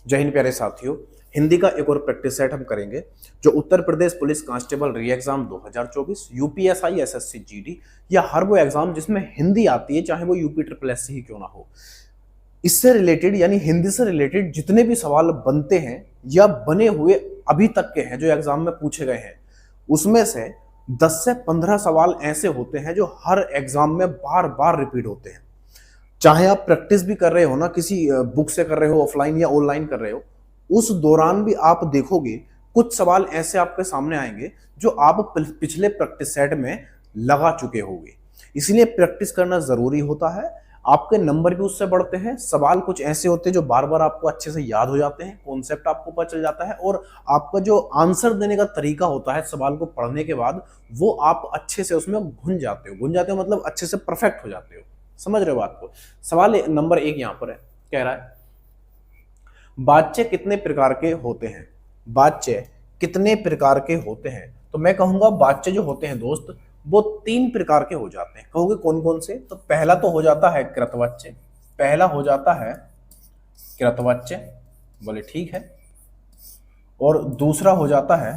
जय हिंद प्यारे साथियों। हिंदी का एक और प्रैक्टिस सेट हम करेंगे जो Uttar Pradesh police constable re exam 2024, UPSI, SSC GD या हर वो एग्जाम जिसमें हिंदी आती है, चाहे वो यूपी ट्रिपल एस ही क्यों ना हो, इससे रिलेटेड यानी हिंदी से रिलेटेड जितने भी सवाल बनते हैं या बने हुए अभी तक के हैं जो एग्जाम में पूछे गए हैं, उसमें से 10 से 15 सवाल ऐसे होते हैं जो हर एग्जाम में बार बार रिपीट होते हैं। चाहे आप प्रैक्टिस भी कर रहे हो ना, किसी बुक से कर रहे हो, ऑफलाइन या ऑनलाइन कर रहे हो, उस दौरान भी आप देखोगे कुछ सवाल ऐसे आपके सामने आएंगे जो आप पिछले प्रैक्टिस सेट में लगा चुके होंगे। इसलिए प्रैक्टिस करना जरूरी होता है। आपके नंबर भी उससे बढ़ते हैं। सवाल कुछ ऐसे होते हैं जो बार बार आपको अच्छे से याद हो जाते हैं, कॉन्सेप्ट आपको पता चल जाता है और आपका जो आंसर देने का तरीका होता है सवाल को पढ़ने के बाद, वो आप अच्छे से उसमें घुन जाते हो। घुन जाते हो मतलब अच्छे से परफेक्ट हो जाते हो। समझ रहे हो बात को। सवाल नंबर 1 यहां पर है, कह रहा है बाच्चे कितने प्रकार के होते हैं। बाच्चे कितने प्रकार के होते हैं, तो मैं कहूंगा बाच्चे जो होते हैं दोस्त वो 3 प्रकार के हो जाते हैं। कहोगे कौन कौन से, तो पहला तो हो जाता है कृतवाच्य। पहला हो जाता है कृतवाच्य, बोले ठीक है। और दूसरा हो जाता है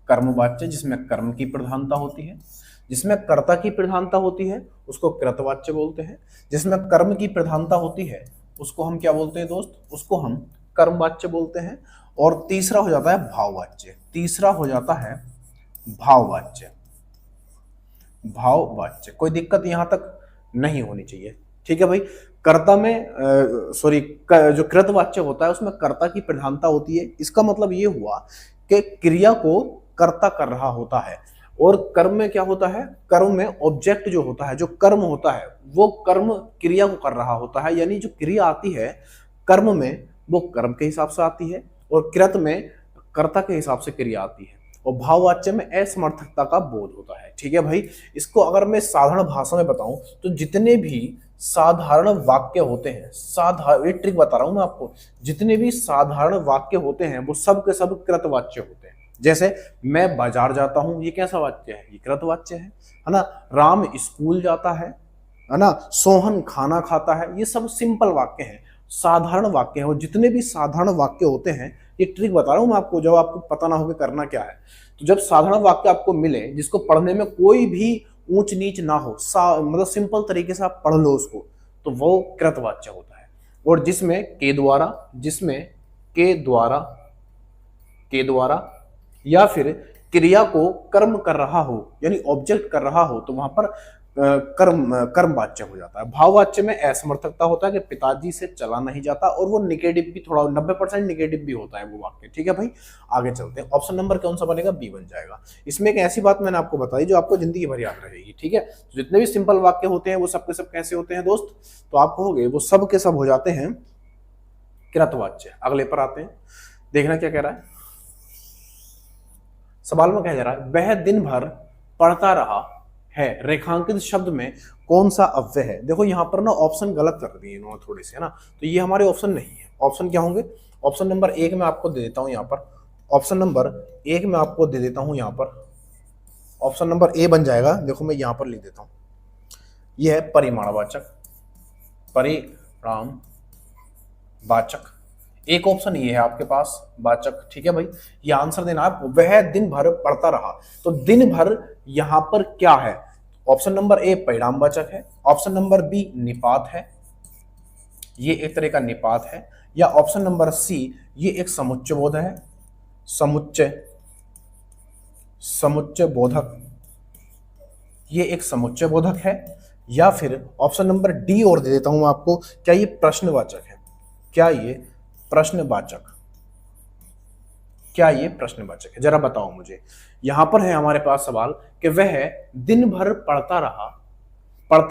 कर्मवाच्य, जिसमें कर्म की प्रधानता होती है। जिसमें कर्ता की प्रधानता होती है उसको कृतवाच्य बोलते हैं। जिसमें कर्म की प्रधानता होती है उसको हम क्या बोलते हैं दोस्त, उसको हम कर्मवाच्य बोलते हैं। और तीसरा हो जाता है भाववाच्य। तीसरा हो जाता है भाववाच्य। भाववाच्य कोई दिक्कत यहां तक नहीं होनी चाहिए, ठीक है भाई। कर्ता में जो कृतवाच्य होता है उसमें कर्ता की प्रधानता होती है। इसका मतलब ये हुआ कि क्रिया को कर्ता कर रहा होता है। और कर्म में क्या होता है, कर्म में ऑब्जेक्ट जो होता है, जो कर्म होता है, वो कर्म क्रिया को कर रहा होता है। यानी जो क्रिया आती है कर्म में वो कर्म के हिसाब से आती है और कृत में कर्ता के हिसाब से क्रिया आती है। और भाववाच्य में असमर्थकता का बोध होता है, ठीक है भाई। इसको अगर मैं साधारण भाषा में बताऊं तो जितने भी साधारण वाक्य होते हैं, साधारण, ये ट्रिक बता रहा हूं मैं आपको, जितने भी साधारण वाक्य होते हैं वो सब के सब कृतवाच्य होते हैं। जैसे मैं बाजार जाता हूं, ये कैसा वाक्य है, ये कृतवाच्य है ना। राम स्कूल जाता है ना। सोहन खाना खाता है, ये सब सिंपल वाक्य हैं, साधारण वाक्य हैं। और जितने भी साधारण वाक्य होते हैं, ये ट्रिक बता रहा हूं मैं आपको, जब आपको पता ना हो कि करना क्या है, तो जब साधारण वाक्य आपको मिले जिसको पढ़ने में कोई भी ऊंच नीच ना हो, मतलब सिंपल तरीके से आप पढ़ लो उसको, तो वो कृतवाच्य होता है। और जिसमें के द्वारा या फिर क्रिया को कर्म कर रहा हो यानी ऑब्जेक्ट कर रहा हो, तो वहां पर कर्म वाच्य हो जाता है। भाववाच्य में असमर्थकता होता है कि पिताजी से चला नहीं जाता, और वो निगेटिव भी, थोड़ा 90% निगेटिव भी होता है वो वाक्य, ठीक है भाई। आगे चलते हैं। ऑप्शन नंबर कौन सा बनेगा, बी बन जाएगा। इसमें एक ऐसी बात मैंने आपको बताई जो आपको जिंदगी भर याद रहेगी, ठीक है। तो जितने भी सिंपल वाक्य होते हैं वो सब के सब कैसे होते हैं दोस्त, तो आप कहोगे वो सब के सब हो जाते हैं कृतवाच्य। अगले पर आते हैं, देखना क्या कह रहा है। सवाल में कहा जा रहा है वह दिन भर पढ़ता रहा है, रेखांकित शब्द में कौन सा अव्यय है। देखो यहाँ पर ना ऑप्शन गलत कर दिए इन्होंने थोड़े से, है ना। तो ये हमारे ऑप्शन नहीं है। ऑप्शन क्या होंगे, ऑप्शन नंबर 1 में आपको दे देता हूं यहाँ पर। ऑप्शन नंबर 1 में आपको दे देता हूं यहाँ पर। ऑप्शन नंबर ए बन जाएगा। देखो मैं यहाँ पर लिख देता हूं, यह है परिमाणवाचक, परिणाम वाचक। एक ऑप्शन ये है आपके पास वाचक, ठीक है भाई। ये आंसर देना आपको, वह दिन भर पढ़ता रहा। तो दिन भर यहां पर क्या है, ऑप्शन नंबर ए परिणामवाचक है, ऑप्शन नंबर बी निपात है, ये एक तरह का निपात है, या ऑप्शन नंबर सी ये एक समुच्चय बोधक है, समुच्चय बोधक, ये एक समुच्चय बोधक है, या फिर ऑप्शन नंबर डी और दे देता हूं आपको, क्या ये प्रश्नवाचक है, क्या ये प्रश्नवाचक, क्या ये प्रश्नवाचक है, जरा बताओ मुझे। यहां पर है हमारे पास सवाल कि वह दिन भर पढ़ता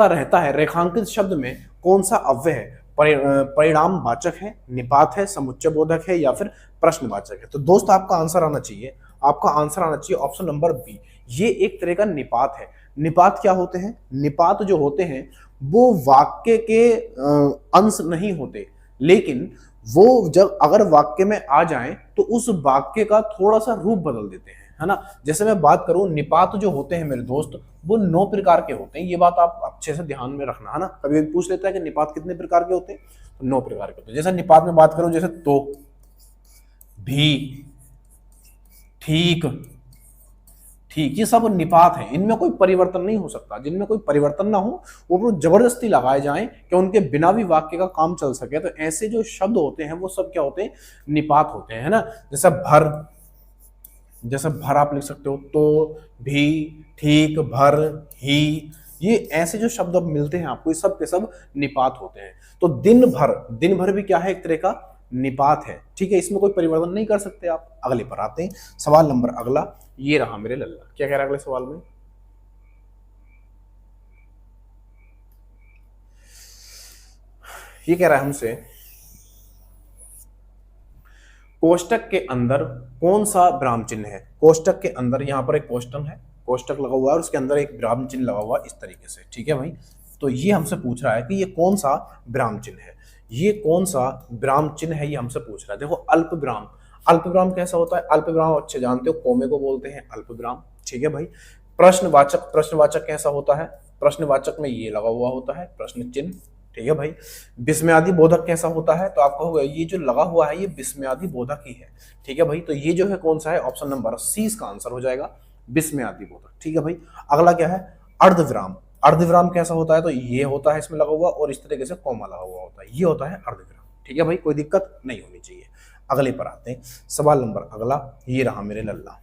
रहता है, रेखांकित शब्द में कौन सा अव्यय है, परिणाम वाचक है, निपात है, समुच्चय बोधक है, या फिर प्रश्नवाचक है। तो दोस्त आपका आंसर आना चाहिए, आपका आंसर आना चाहिए ऑप्शन नंबर बी। ये एक तरह का निपात है। निपात क्या होते हैं, निपात जो होते हैं वो वाक्य के अंश नहीं होते, लेकिन वो जब अगर वाक्य में आ जाए तो उस वाक्य का थोड़ा सा रूप बदल देते हैं, है ना। जैसे मैं बात करूं, निपात जो होते हैं मेरे दोस्त वो 9 प्रकार के होते हैं। ये बात आप अच्छे से ध्यान में रखना, है ना। कभी पूछ लेता है कि निपात कितने प्रकार के होते हैं, तो 9 प्रकार के होते हैं। जैसे निपात में बात करूं, जैसे तो, भी, ठीक, ठीक, ये सब निपात है, इनमें कोई परिवर्तन नहीं हो सकता। जिनमें कोई परिवर्तन ना हो वो जबरदस्ती लगाए जाएं कि उनके बिना भी वाक्य का काम चल सके। तो ऐसे जो शब्द होते हैं वो सब क्या होते हैं, निपात होते हैं, है ना। जैसे भर, जैसे भर आप लिख सकते हो, तो, भी, ठीक, भर, ही, ये ऐसे जो शब्द अब मिलते हैं आपको, ये सब के सब निपात होते हैं। तो दिन भर, दिन भर भी क्या है, एक तरह का निपात है, ठीक है, इसमें कोई परिवर्तन नहीं कर सकते आप। अगले पर आते हैं, सवाल नंबर अगला ये रहा मेरे लल्ला। क्या कह रहा है अगले सवाल में, ये कह रहा है हमसे, कोष्टक के अंदर कौन सा विराम चिन्ह है। कोष्टक के अंदर, यहां पर एक कोष्टक है, कोष्टक लगा हुआ है और उसके अंदर एक विराम चिन्ह लगा हुआ है इस तरीके से, ठीक है भाई। तो ये हमसे पूछ रहा है कि ये कौन सा विराम चिन्ह है, ये कौन सा विराम चिन्ह है, ये हमसे पूछ रहा है। देखो अल्प विराम, अल्प विराम कैसा होता है, अल्प विराम अच्छे जानते हो, कोमे को बोलते हैं अल्प विराम, ठीक है भाई। प्रश्नवाचक, प्रश्नवाचक कैसा होता है, प्रश्नवाचक में ये लगा हुआ होता है प्रश्न चिन्ह, ठीक है भाई। विस्मयादि बोधक कैसा होता है, तो आप कहोगे ये जो लगा हुआ है ये विस्मयादि बोधक ही है, ठीक है भाई। तो ये जो है कौन सा है, ऑप्शन नंबर सी इसका आंसर हो जाएगा, विस्मयादि बोधक, ठीक है भाई। अगला क्या है, अर्धविराम, अर्धविराम कैसा होता है, तो ये होता है इसमें लगा हुआ और इस तरीके से कॉमा लगा हुआ होता है, ये होता है अर्धविराम, ठीक है भाई, कोई दिक्कत नहीं होनी चाहिए। अगले पर आते हैं, सवाल नंबर अगला ये रहा मेरे लल्ला।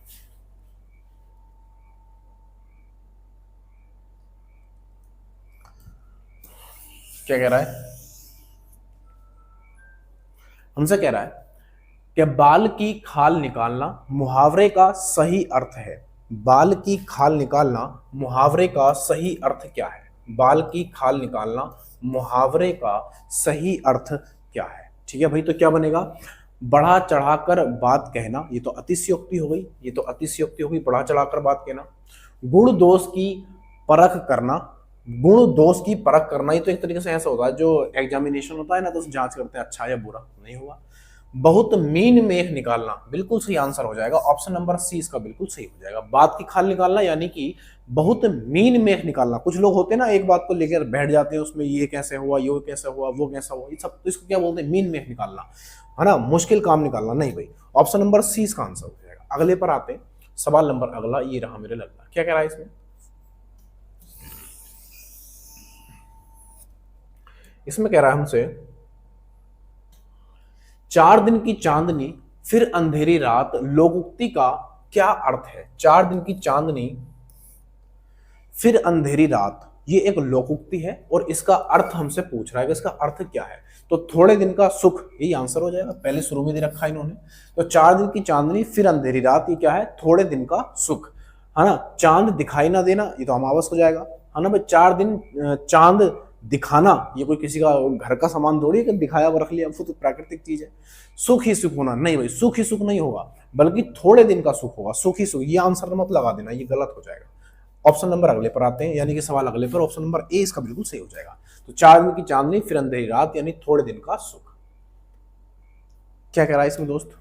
क्या कह रहा है, हमसे कह रहा है कि बाल की खाल निकालना मुहावरे का सही अर्थ है। बाल की खाल निकालना मुहावरे का सही अर्थ क्या है, बाल की खाल निकालना मुहावरे का सही अर्थ क्या है, ठीक है भाई। तो क्या बनेगा, बढ़ा चढ़ाकर बात कहना, ये तो अतिशयोक्ति हो गई, ये तो अतिशयोक्ति हो गई, बढ़ा चढ़ाकर बात कहना। गुण दोष की परख करना, गुण दोष की परख करना, ये तो एक तरीके से ऐसा होता है जो एग्जामिनेशन होता है ना, तो जांच करते हैं अच्छा या बुरा, नहीं हुआ। बहुत मीन मेख निकालना, बिल्कुल सही आंसर हो जाएगा, ऑप्शन नंबर सी इसका बिल्कुल सही हो जाएगा। बात की खाल निकालना यानी कि बहुत मीन मेख निकालना। कुछ लोग होते हैं ना एक बात को लेकर बैठ जाते हैं, उसमें ये कैसे हुआ, ये कैसे हुआ, वो कैसा हुआ, ये सब, तो इसको क्या बोलते हैं, मीन मेख निकालना, है ना, मुश्किल काम निकालना। नहीं भाई, ऑप्शन नंबर सी इसका आंसर हो जाएगा। अगले पर आते हैं, सवाल नंबर अगला ये रहा मेरे लल्ला। क्या कह रहा है इसमें, इसमें कह रहा है हमसे, 4 दिन की चांदनी फिर अंधेरी रात लोकोक्ति का क्या अर्थ है। 4 दिन की चांदनी फिर अंधेरी रात, ये एक लोकोक्ति है और इसका अर्थ हमसे पूछ रहा है कि इसका अर्थ क्या है। तो थोड़े दिन का सुख, यही आंसर हो जाएगा, पहले शुरू में दे रखा है इन्होंने। तो 4 दिन की चांदनी फिर अंधेरी रात, ये क्या है, थोड़े दिन का सुख, है ना। चांद दिखाई ना देना, ये तो अमावस हो जाएगा, है ना भाई। 4 दिन चांद दिखाना, ये कोई किसी का घर का सामान थोड़ी है कि दिखाया और रख लिया, वो तो प्राकृतिक चीज है। सुख ही सुख होना, नहीं भाई, सुख ही सुख नहीं होगा, बल्कि थोड़े दिन का सुख होगा, सुख ही सुख, ये आंसर मत लगा देना, ये गलत हो जाएगा। ऑप्शन नंबर अगले पर आते हैं, यानी कि सवाल अगले पर, ऑप्शन नंबर ए इसका बिल्कुल सही हो जाएगा। तो 4 दिन की चांदनी फिर अंधेरी रात, यानी थोड़े दिन का सुख। क्या कह रहा है इसमें दोस्त,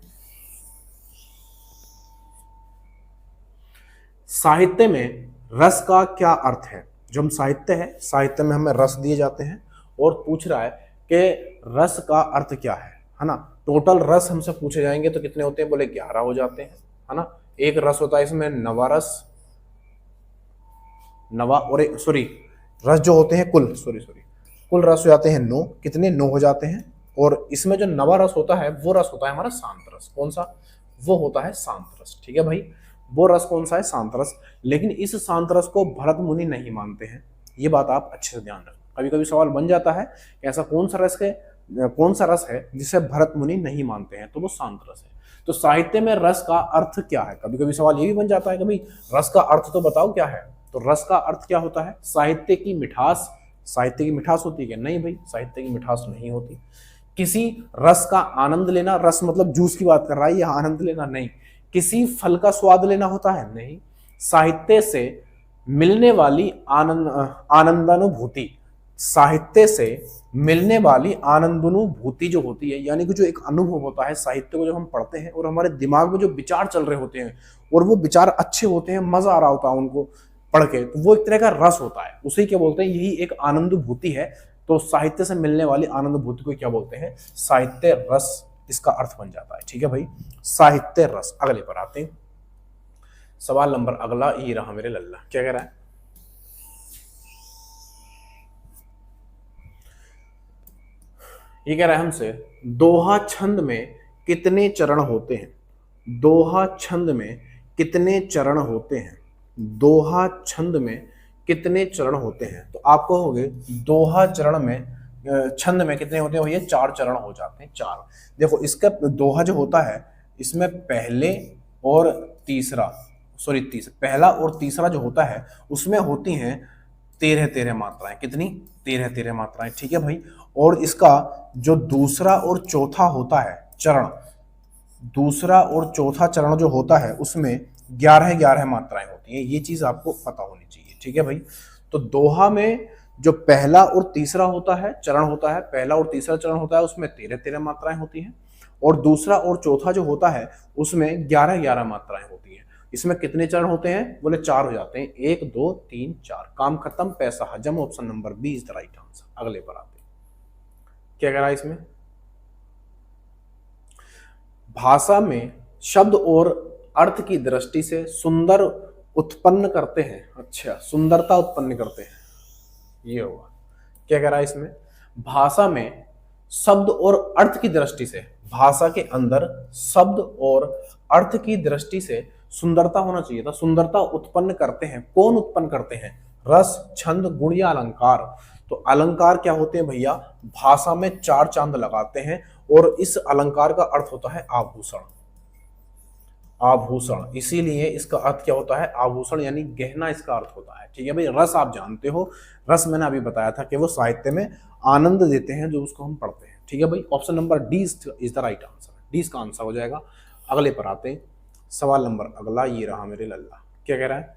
साहित्य में रस का क्या अर्थ है। जो हम साहित्य है, साहित्य में हमें रस दिए जाते हैं और पूछ रहा है कि रस का अर्थ क्या है ना। टोटल रस हमसे पूछे जाएंगे तो कितने होते हैं, बोले 11 हो जाते हैं, है ना। एक रस होता है इसमें नवा रस, नवा, और सॉरी रस जो होते हैं कुल, कुल रस हो जाते हैं 9, कितने 9 हो जाते हैं। और इसमें जो नवा रस होता है वो रस होता है हमारा शांत रस, कौन सा, वो होता है शांत रस, ठीक है भाई। वो रस कौन सा है, शांत रस। लेकिन इस शांत रस को भरत मुनि नहीं मानते हैं, ये बात आप अच्छे से ध्यान रखें। कभी कभी सवाल बन जाता है कि ऐसा कौन सा रस है जिसे भरत मुनि नहीं मानते हैं, तो वो शांत रस है। तो साहित्य में रस का अर्थ क्या है, कभी कभी सवाल ये भी बन जाता है कि भाई रस का अर्थ तो बताओ क्या है। तो रस का अर्थ क्या होता है, साहित्य की मिठास। साहित्य की मिठास होती है, नहीं भाई, साहित्य की मिठास नहीं होती। किसी रस का आनंद लेना, रस मतलब जूस की बात कर रहा है, यह आनंद लेना नहीं। किसी फल का स्वाद लेना होता है, नहीं। साहित्य से मिलने वाली आनंदानुभूति, साहित्य से मिलने वाली आनंदानुभूति जो होती है, यानी कि जो एक अनुभव होता है साहित्य को जब हम पढ़ते हैं और हमारे दिमाग में जो विचार चल रहे होते हैं और वो विचार अच्छे होते हैं, मजा आ रहा होता है उनको पढ़ के, तो वो एक तरह का रस होता है, उसी के बोलते हैं, यही एक आनंदानुभूति है। तो साहित्य से मिलने वाली आनंदानुभूति को क्या बोलते हैं, साहित्य रस, इसका अर्थ बन जाता है। ठीक है भाई, साहित्य रस। अगले पर आते हैं, सवाल नंबर अगला ये रहा मेरे लल्ला, क्या कह रहा है? ये कह रहा है हमसे, दोहा छंद में कितने चरण होते हैं? दोहा छंद में कितने चरण होते हैं? दोहा छंद में कितने चरण होते हैं? तो आप कहोगे दोहा चरण में छंद में कितने होते हैं भैया? 4 चरण हो जाते हैं, 4। देखो इसका दोहा जो होता है इसमें पहले और तीसरा, पहला और तीसरा जो होता है उसमें होती हैं 13 मात्राएं। कितनी? 13 मात्राएं। ठीक है भाई, और इसका जो दूसरा और चौथा होता है चरण, दूसरा और चौथा चरण जो होता है उसमें 11 मात्राएं होती हैं। ये चीज आपको पता होनी चाहिए। ठीक है भाई, तो दोहा में जो पहला और तीसरा होता है चरण होता है, पहला और तीसरा चरण होता है उसमें 13 मात्राएं होती हैं, और दूसरा और चौथा जो होता है उसमें 11 मात्राएं होती हैं। इसमें कितने चरण होते हैं? बोले 4 हो जाते हैं, 1 2 3 4। काम खत्म, पैसा हजम। Option number B is the right answer. अगले पर आते हैं, क्या कह रहा है इसमें? भाषा में शब्द और अर्थ की दृष्टि से सुंदर उत्पन्न करते हैं। अच्छा, सुंदरता उत्पन्न करते हैं, ये होगा। क्या कह रहा है इसमें? भाषा में शब्द और अर्थ की दृष्टि से, भाषा के अंदर शब्द और अर्थ की दृष्टि से सुंदरता होना चाहिए था। सुंदरता उत्पन्न करते हैं, कौन उत्पन्न करते हैं? रस, छंद, गुण या अलंकार? तो अलंकार क्या होते हैं भैया? भाषा में 4 चांद लगाते हैं, और इस अलंकार का अर्थ होता है आभूषण। आभूषण, इसीलिए इसका अर्थ क्या होता है? आभूषण, यानी गहना इसका अर्थ होता है। ठीक है भाई, रस आप जानते हो, रस मैंने अभी बताया था कि वो साहित्य में आनंद देते हैं जो उसको हम पढ़ते हैं। ठीक है भाई, option number D is the right answer. D इसका आंसर हो जाएगा। अगले पर आते हैं, सवाल नंबर अगला ये रहा मेरे लल्ला, क्या कह रहा है?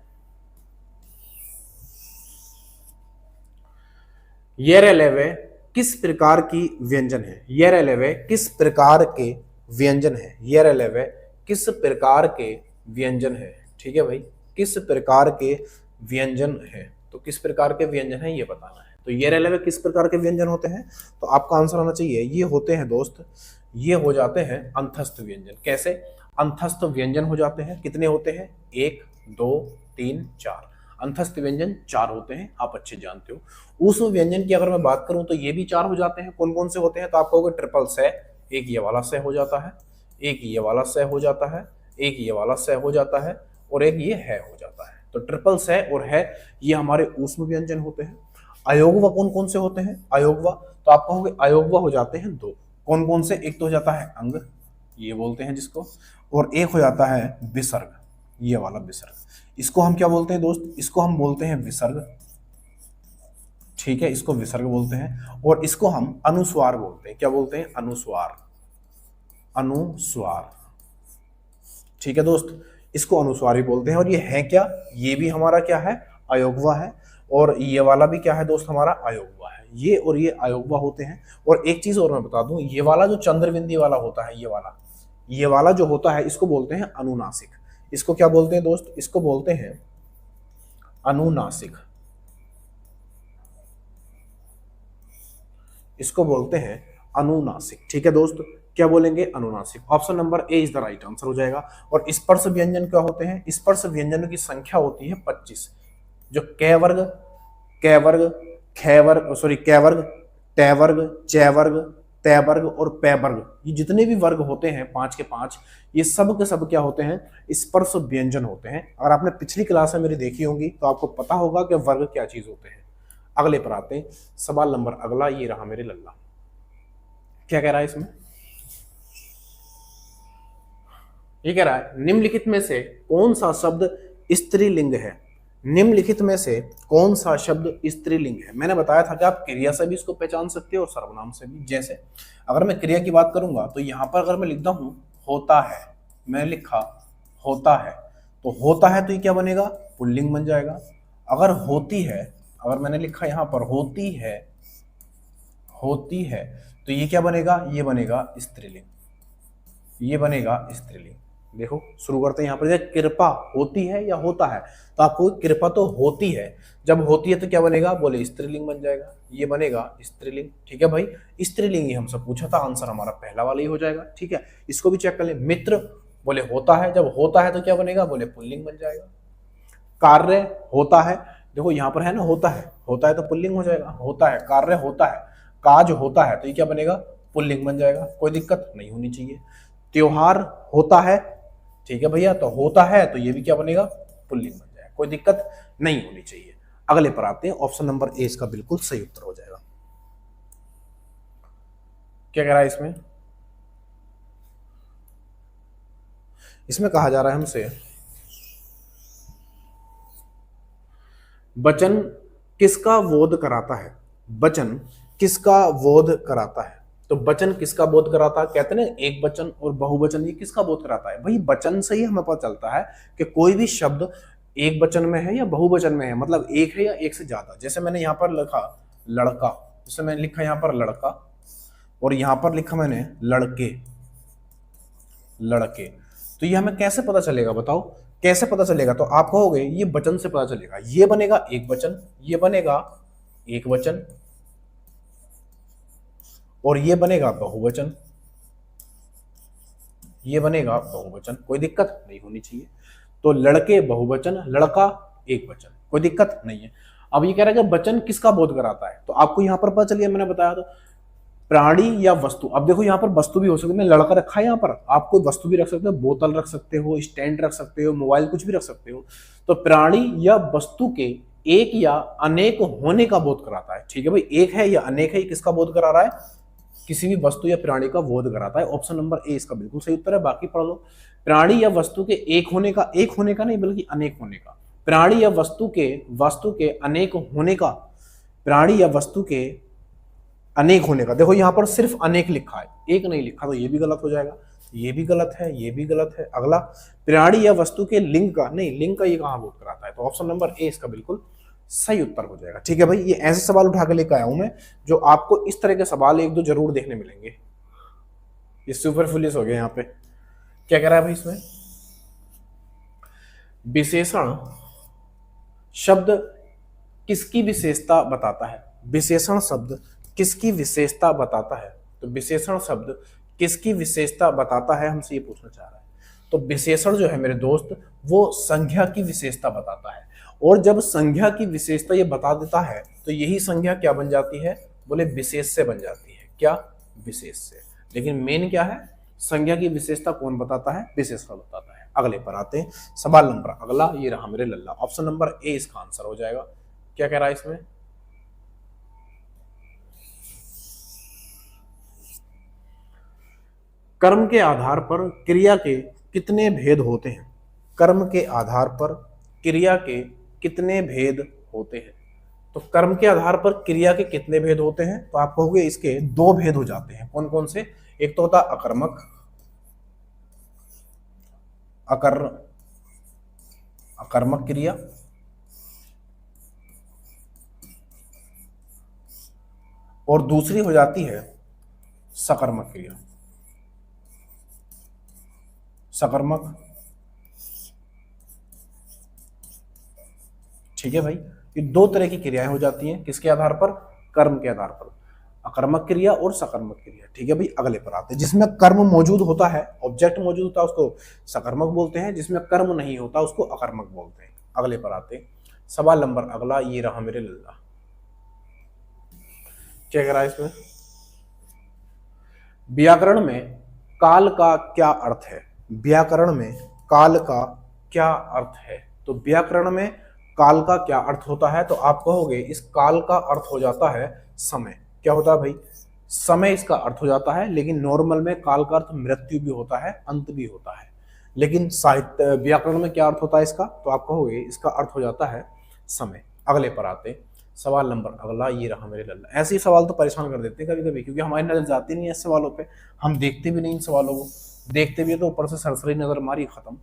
येरेलेवे किस प्रकार की व्यंजन है? येरेलेवे किस प्रकार के व्यंजन है? येरेलेवे किस प्रकार के व्यंजन है? ठीक है भाई, किस प्रकार के व्यंजन है? तो किस प्रकार के व्यंजन है ये बताना है। तो येरेलेवे किस प्रकार के व्यंजन होते हैं? तो आपका आंसर आना चाहिए, ये होते हैं दोस्त, ये हो जाते हैं अंतस्थ व्यंजन। कैसे अंतस्थ व्यंजन हो जाते हैं? कितने होते हैं? 1 2 3 4। अंतस्थ व्यंजन 4 होते हैं, आप अच्छे जानते हो। उस व्यंजन की अगर मैं बात करूं तो ये भी 4 हो जाते हैं। कौन कौन से होते हैं? तो आप कहोगे ट्रिपल से, एक ये वाला से हो जाता है, एक ये वाला से हो जाता है, एक ये वाला से हो जाता है, और एक ये है हो जाता है। तो ट्रिपल से और है ये हमारे ऊष्म व्यंजन होते हैं। अयोगवा कौन कौन से होते हैं? अयोगवा, तो आप कहोगे अयोगवा हो जाते हैं 2। कौन कौन से? एक तो हो जाता है अंग, ये बोलते हैं जिसको, और एक हो जाता है विसर्ग, ये वाला विसर्ग। इसको हम क्या बोलते हैं दोस्त? इसको हम बोलते हैं विसर्ग। ठीक है, इसको विसर्ग बोलते हैं, और इसको हम अनुस्वार बोलते हैं। क्या बोलते हैं? अनुस्वार। अनुस्वार। ठीक है दोस्त, इसको अनुस्वार ही बोलते हैं। और ये है क्या? ये भी हमारा क्या है? अयोगवा है। और ये वाला भी क्या है दोस्त? हमारा अयोगवा है। ये और ये अयोगवा होते हैं। और एक चीज और मैं बता दूं, ये वाला जो चंद्रबिंदी वाला होता है, ये वाला जो होता है इसको बोलते हैं अनुनासिक। इसको क्या बोलते हैं दोस्त? इसको बोलते हैं अनुनासिक। इसको बोलते हैं अनुनासिक। ठीक है दोस्त, क्या बोलेंगे? अनुनासिक। Option number A is the right answer हो जाएगा। और स्पर्श व्यंजन क्या होते हैं? स्पर्श व्यंजनों की संख्या होती है 25। जो कै वर्ग, कै वर्ग, खे वर्ग, कै वर्ग, टै वर्ग, चै वर्ग, तै वर्ग और पै वर्ग, ये जितने भी वर्ग होते हैं 5 के 5, ये सब के सब क्या होते हैं? स्पर्श व्यंजन होते हैं। अगर आपने पिछली क्लास में मेरी देखी होंगी तो आपको पता होगा कि वर्ग क्या चीज होते हैं। अगले पर आते हैं, सवाल नंबर अगला ये रहा मेरे लल्ला, क्या कह रहा है इसमें? ये कह रहा है निम्नलिखित में से कौन सा शब्द स्त्रीलिंग है? निम्नलिखित में से कौन सा शब्द स्त्रीलिंग है? मैंने बताया था कि आप क्रिया से भी इसको पहचान सकते हो और सर्वनाम से भी। जैसे अगर मैं क्रिया की बात करूंगा तो यहां पर अगर मैं लिखता हूं होता है, मैंने लिखा होता है, तो होता है तो ये क्या बनेगा? पुल्लिंग बन जाएगा। अगर होती है, अगर मैंने लिखा यहां पर होती है, होती है, तो ये क्या बनेगा? ये बनेगा स्त्रीलिंग, ये बनेगा स्त्रीलिंग। देखो शुरू करते हैं यहाँ पर, कृपा होती है या होता है, तो आपको कृपा तो होती है, जब होती है तो क्या बनेगा, बोले स्त्रीलिंग बन जाएगा, ये बनेगा स्त्रीलिंग। ठीक है भाई, स्त्रीलिंग ही हमसे पूछा था, आंसर हमारा पहला वाला ही हो जाएगा। ठीक है, इसको भी चेक कर ले। मित्र बोले होता है, जब होता है तो क्या बनेगा, बोले पुल्लिंग बन जाएगा। कार्य होता है, देखो यहाँ पर है ना होता है तो पुल्लिंग हो जाएगा, होता है, कार्य होता है, काज होता है, तो ये क्या बनेगा, पुल्लिंग बन जाएगा, कोई दिक्कत नहीं होनी चाहिए। त्योहार होता है, ठीक है भैया, तो होता है तो ये भी क्या बनेगा, पुल्लिंग बन जाएगा, कोई दिक्कत नहीं होनी चाहिए। अगले पर आते हैं, ऑप्शन नंबर ए इसका बिल्कुल सही उत्तर हो जाएगा। क्या कह रहा है इसमें, इसमें कहा जा रहा है हमसे, वचन किसका बोध कराता है, वचन किसका बोध कराता है। तो वचन किसका बोध कराता है, कहते हैं एक वचन और बहुवचन, ये किसका बोध कराता है भाई, वचन से ही हमें पता चलता है कि कोई भी शब्द एक वचन में है या बहुवचन में है, मतलब एक है या एक से ज्यादा। जैसे मैंने यहाँ पर लिखा लड़का, जैसे मैंने लिखा यहाँ पर लड़का, और यहाँ पर लिखा मैंने लड़के, लड़के, तो ये हमें कैसे पता चलेगा, बताओ कैसे पता चलेगा। तो आप कहोगे ये वचन से पता चलेगा, ये बनेगा एक वचन, ये बनेगा एक वचन, और ये बनेगा बहुवचन, ये बनेगा बहुवचन, कोई दिक्कत नहीं होनी चाहिए। तो लड़के बहुवचन, लड़का एक वचन, कोई दिक्कत नहीं है। अब ये कह रहा है कि वचन किसका बोध कराता है, तो आपको यहां पर पता चलिए, मैंने बताया तो प्राणी या वस्तु। अब देखो यहाँ पर वस्तु भी हो सकती है, मैं लड़का रखा है यहाँ पर, आप कोई वस्तु भी रख सकते हो, बोतल रख सकते हो, स्टैंड रख सकते हो, मोबाइल कुछ भी रख सकते हो। तो प्राणी या वस्तु के एक या अनेक होने का बोध कराता है। ठीक है भाई, एक है या अनेक है, किसका बोध करा रहा है, किसी भी वस्तु या प्राणी का बोध कराता है। ऑप्शन नंबर ए इसका बिल्कुल सही उत्तर है, बाकी पढ़ लो। प्राणी या वस्तु के एक होने का नहीं बल्कि अनेक होने का, प्राणी या वस्तु के अनेक होने का, प्राणी या वस्तु के अनेक होने का। देखो यहाँ पर सिर्फ अनेक लिखा है, एक नहीं लिखा, तो ये भी गलत हो जाएगा, ये भी गलत है, ये भी गलत है। अगला, प्राणी या वस्तु के लिंग का, नहीं लिंग का ये कहाँ बोध कराता है, तो ऑप्शन नंबर ए इसका बिल्कुल सही उत्तर हो जाएगा। ठीक है भाई, ये ऐसे सवाल उठा के लेकर आया हूं मैं, जो आपको इस तरह के सवाल एक दो जरूर देखने मिलेंगे। ये सुपरफुलियस हो गया यहाँ पे। क्या कह रहा है भाई इसमें, विशेषण शब्द किसकी विशेषता बताता है, विशेषण शब्द किसकी विशेषता बताता है। तो विशेषण शब्द किसकी विशेषता बताता है, हमसे ये पूछना चाह रहा है। तो विशेषण जो है मेरे दोस्त, वो संज्ञा की विशेषता बताता है, और जब संज्ञा की विशेषता ये बता देता है तो यही संज्ञा क्या बन जाती है, बोले विशेष से बन जाती है। क्या, विशेष से। लेकिन मेन क्या है, संज्ञा की विशेषता कौन बताता है, विशेषण बताता है। अगले पर आते हैं, सवाल नंबर अगला, ये रहा मेरे लल्ला, ऑप्शन नंबर ए इसका आंसर हो जाएगा। क्या कह रहा है इसमें, कर्म के आधार पर क्रिया के कितने भेद होते हैं, कर्म के आधार पर क्रिया के कितने भेद होते हैं। तो कर्म के आधार पर क्रिया के कितने भेद होते हैं, तो आप कहोगे इसके दो भेद हो जाते हैं। कौन कौन से, एक तो होता है अकर्मक, अकर्मक क्रिया, और दूसरी हो जाती है सकर्मक क्रिया, सकर्मक। ठीक है भाई, ये दो तरह की क्रियाएं हो जाती हैं, किसके आधार पर, कर्म के आधार पर, अकर्मक क्रिया और सकर्मक क्रिया। ठीक है भाई, अगले पर आते हैं, जिसमें कर्म मौजूद होता है, ऑब्जेक्ट मौजूद होता है, उसको सकर्मक बोलते हैं, जिसमें कर्म नहीं होता उसको अकर्मक बोलते हैं। अगले पर आते हैं, सवाल नंबर अगला, ये रहा मेरे लल्ला। क्या कह रहा है इसमें, व्याकरण में काल का क्या अर्थ है, व्याकरण में काल का क्या अर्थ है। तो व्याकरण में काल का क्या अर्थ होता है, तो आप कहोगे इस काल का अर्थ हो जाता है समय। क्या होता है भाई, समय इसका अर्थ हो जाता है, लेकिन नॉर्मल में काल का अर्थ मृत्यु भी होता है, अंत भी होता है। लेकिन साहित्य व्याकरण में क्या अर्थ होता है इसका, तो आप कहोगे इसका अर्थ हो जाता है समय। अगले पर आते, सवाल नंबर अगला, ये रहा मेरे लल्ला। ऐसे ही सवाल तो परेशान कर देते हैं कभी कभी, क्योंकि हमारी नजर जाती नहीं है इस सवालों पे, हम देखते भी नहीं इन सवालों को, देखते भी तो ऊपर से सरसरी नजर मारी खत्म।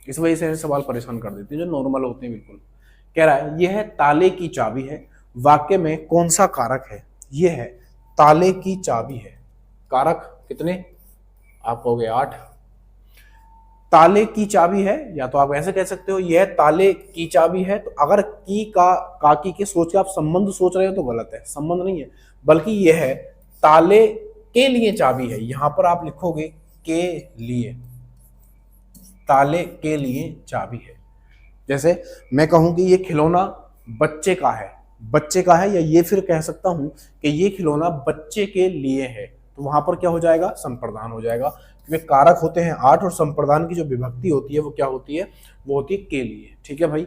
इस वजह से सवाल परेशान कर देते हैं जो नॉर्मल होते हैं बिल्कुल। कह रहा है यह है ताले की चाबी है, वाक्य में कौन सा कारक है, यह है ताले की चाबी है। कारक कितने, आप कहोगे 8, ताले की चाबी है, या तो आप ऐसे कह सकते हो यह ताले की चाबी है। तो अगर की का काकी के सोच के आप संबंध सोच रहे हो तो गलत है, संबंध नहीं है, बल्कि यह है ताले के लिए चाबी है। यहां पर आप लिखोगे के लिए, ताले के लिए चाबी है। जैसे मैं कहूं कि ये खिलौना बच्चे का है, बच्चे का है, या ये फिर कह सकता हूं कि ये खिलौना बच्चे के लिए है, तो वहां पर क्या हो जाएगा, संप्रदान हो जाएगा। क्योंकि कारक होते हैं 8 और संप्रदान की जो विभक्ति होती है वो क्या होती है, वो होती है के लिए। ठीक है भाई।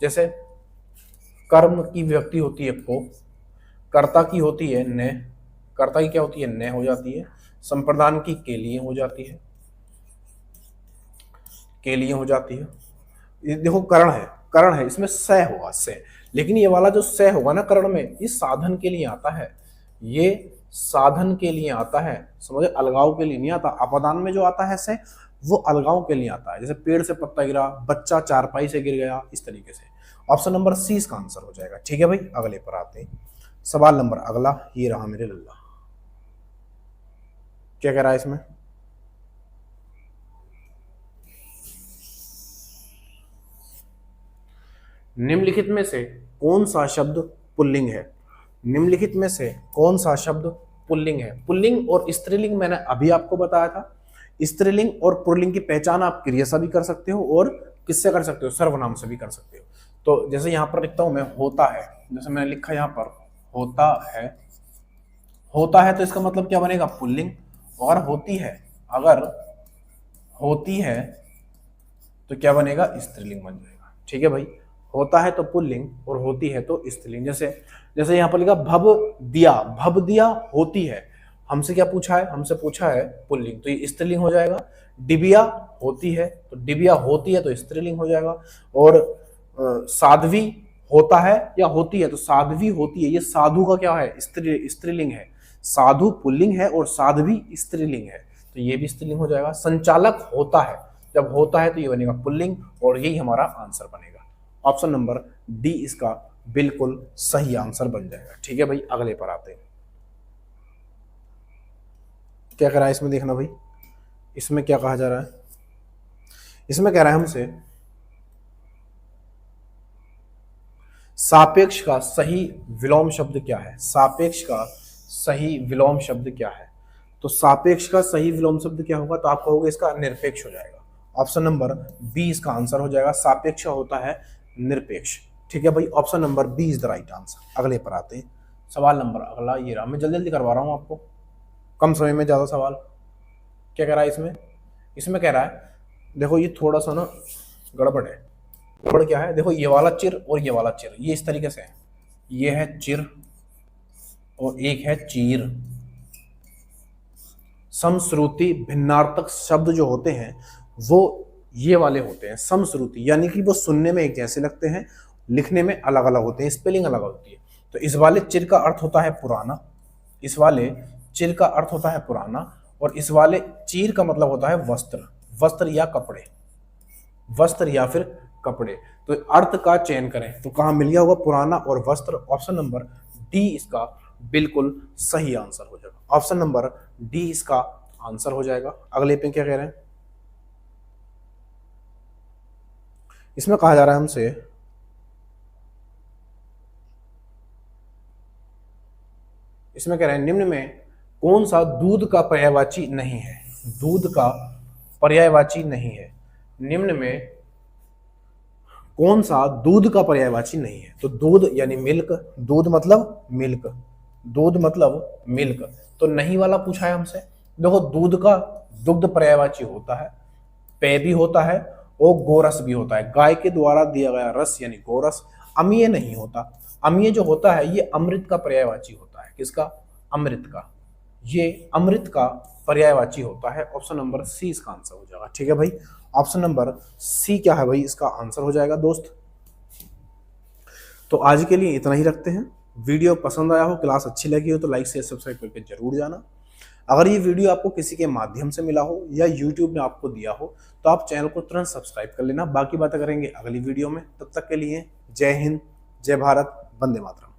जैसे कर्म की विभक्ति होती है को, कर्ता की होती है ने, कर्ता की क्या होती है, ने हो जाती है, संप्रदान की के लिए हो जाती है, के लिए हो जाती है। ये देखो करण है, करण है, इसमें स होगा, से, लेकिन ये वाला जो स होगा ना करण में, ये साधन के लिए आता है, ये साधन के लिए आता है, समझे, अलगाव के लिए नहीं आता। अपदान में जो आता है से, वो अलगाव के लिए आता है। जैसे पेड़ से पत्ता गिरा, बच्चा चारपाई से गिर गया, इस तरीके से। ऑप्शन नंबर सी इसका आंसर हो जाएगा। ठीक है भाई, अगले पर आते हैं। सवाल नंबर अगला ये रहा मेरे लल्ला, क्या कह रहा है इसमें, निम्नलिखित में से कौन सा शब्द पुल्लिंग है, निम्नलिखित में से कौन सा शब्द पुल्लिंग है। पुल्लिंग और स्त्रीलिंग मैंने अभी आपको बताया था। स्त्रीलिंग और पुल्लिंग की पहचान आप क्रिया से भी कर सकते हो और किससे कर सकते हो, सर्वनाम से भी कर सकते हो। तो जैसे यहां पर लिखता हूं मैं होता है, जैसे मैंने लिखा यहां पर होता है, होता है तो इसका मतलब क्या बनेगा, पुल्लिंग। और होती है, अगर होती है तो क्या बनेगा, स्त्रीलिंग बन जाएगा। ठीक है भाई, होता है तो पुल्लिंग और होती है तो स्त्रीलिंग। जैसे जैसे यहां पर लिखा भव दिया, भव दिया होती है, हमसे क्या पूछा है, हमसे पूछा है पुल्लिंग, तो ये स्त्रीलिंग हो जाएगा। डिबिया होती है तो डिबिया होती है तो स्त्रीलिंग हो जाएगा। और साध्वी होता है या होती है तो साध्वी होती है, ये साधु का क्या है, स्त्रीलिंग है। साधु पुल्लिंग है और साध्वी स्त्रीलिंग है, तो ये भी स्त्रीलिंग हो जाएगा। संचालक होता है, जब होता है तो ये बनेगा पुल्लिंग और यही हमारा आंसर बनेगा। ऑप्शन नंबर डी इसका बिल्कुल सही आंसर बन जाएगा। ठीक है भाई, अगले पर आते हैं। क्या कह रहा है इसमें, देखना भाई, इसमें क्या कहा जा रहा है, इसमें कह रहा है हमसे सापेक्ष का सही विलोम शब्द क्या है, सापेक्ष का सही विलोम शब्द क्या है। तो सापेक्ष का सही विलोम शब्द क्या होगा, तो आप कहोगे इसका निरपेक्ष हो जाएगा। ऑप्शन नंबर बी इसका आंसर हो जाएगा, सापेक्ष होता है निरपेक्ष। ठीक है भाई, option number B is the right answer. अगले पर आते हैं। सवाल नंबर अगला ये रहा, मैं जल्दी जल्दी करवा रहा हूं आपको, कम समय में ज्यादा सवाल। क्या कह रहा है इसमें, इसमें कह रहा है देखो ये थोड़ा सा ना गड़बड़ है। गड़बड़ क्या है, देखो ये वाला चिर और ये वाला चिर, ये इस तरीके से है, ये है चिर और एक है चीर। समश्रुति भिन्नार्थक शब्द जो होते हैं वो ये वाले होते हैं समश्रुति, यानी कि वो सुनने में एक जैसे लगते हैं, लिखने में अलग अलग होते हैं, स्पेलिंग अलग होती है। तो इस वाले चिर का अर्थ होता है पुराना, इस वाले चिर का अर्थ होता है पुराना, और इस वाले चीर का मतलब होता है वस्त्र, वस्त्र या कपड़े, वस्त्र या फिर कपड़े। तो अर्थ का चयन करें तो कहां मिल गया होगा, पुराना और वस्त्र। ऑप्शन नंबर डी इसका बिल्कुल सही आंसर हो जाएगा। ऑप्शन नंबर डी इसका आंसर हो जाएगा। अगले पे क्या कह रहे हैं, इसमें कहा जा रहा है हमसे इसमें कह रहे हैं निम्न में कौन सा दूध का पर्यायवाची नहीं है, दूध का पर्यायवाची नहीं है। निम्न में कौन सा दूध का पर्यायवाची नहीं है, तो दूध यानी मिल्क, दूध मतलब मिल्क, दूध मतलब मिल्क, तो नहीं वाला पूछा है हमसे। देखो दूध का दुग्ध पर्यायवाची होता है, पेय भी होता है और गोरस भी होता है, गाय के द्वारा दिया गया रस यानी गोरस। अमीय नहीं होता, अमीय जो होता है ये अमृत का पर्यायवाची होता है, किसका, अमृत का, ये अमृत का पर्यायवाची होता है। ऑप्शन नंबर सी इसका आंसर हो जाएगा। ठीक है भाई, ऑप्शन नंबर सी क्या है भाई, इसका आंसर हो जाएगा दोस्त। तो आज के लिए इतना ही रखते हैं। वीडियो पसंद आया हो, क्लास अच्छी लगी हो तो लाइक शेयर सब्सक्राइब करके जरूर जाना। अगर ये वीडियो आपको किसी के माध्यम से मिला हो या यूट्यूब ने आपको दिया हो तो आप चैनल को तुरंत सब्सक्राइब कर लेना। बाकी बातें करेंगे अगली वीडियो में, तब तक के लिए जय हिंद, जय भारत, वंदे मातरम।